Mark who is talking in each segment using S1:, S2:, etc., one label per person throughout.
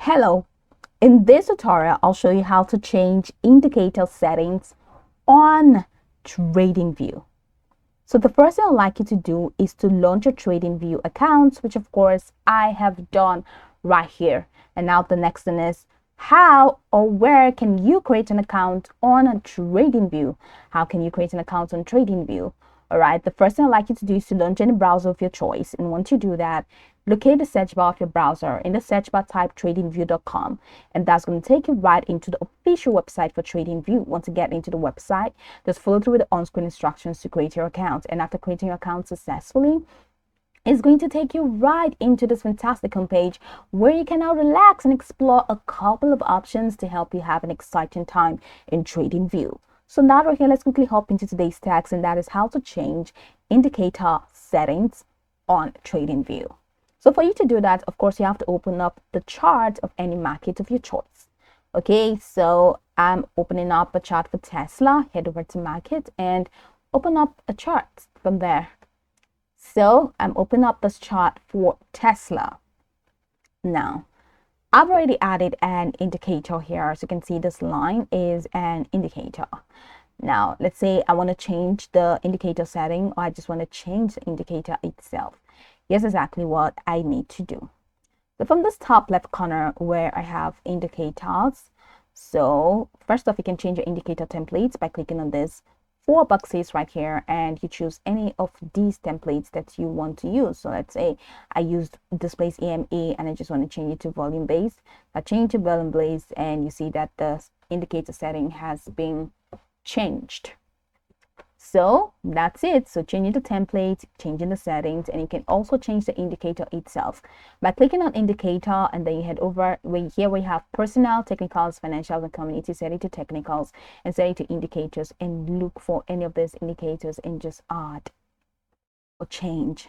S1: Hello, in this tutorial, I'll show you how to change indicator settings on Tradingview. So the first thing I'd like you to do is to launch your Tradingview account, which of course I have done right here. And now the next thing is how or where can you create an account on Tradingview? How can you create an account on Tradingview? All right, the first thing I'd like you to do is to launch any browser of your choice. And once you do that, locate the search bar of your browser. In the search bar, type tradingview.com, and that's going to take you right into the official website for Tradingview. Once you get into the website, just follow through with the on-screen instructions to create your account. And after creating your account successfully, it's going to take you right into this fantastic homepage where you can now relax and explore a couple of options to help you have an exciting time in Tradingview. So now right here, let's quickly hop into today's text, and that is how to change indicator settings on Tradingview. So for you to do that, of course, you have to open up the chart of any market of your choice. Okay, so I'm opening up a chart for Tesla. Head over to market and open up a chart from there. So I'm opening up this chart for Tesla. Now, I've already added an indicator here. As you can see, this line is an indicator. Now, let's say I want to change the indicator setting, or I just want to change the indicator itself. Here's exactly what I need to do. So from this top left corner where I have indicators, so first off, you can change your indicator templates by clicking on this 4 boxes right here, and you choose any of these templates that you want to use. So let's say I used displays EME and I just want to change it to volume based. I change to volume based, and you see that the indicator setting has been changed. So that's it. So changing the template, changing the settings, and you can also change the indicator itself by clicking on indicator, and then you head over here we have personnel, technicals, financials, and community. Set it to technicals and set it to indicators, and look for any of these indicators and just add or change.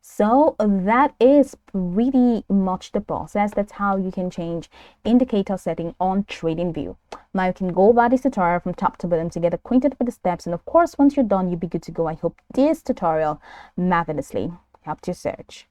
S1: So that is pretty much the process. That's how you can change indicator setting on Tradingview. Now you can go over this tutorial from top to bottom to get acquainted with the steps, and of course once you're done, you'll be good to go. I hope this tutorial marvelously helped your search.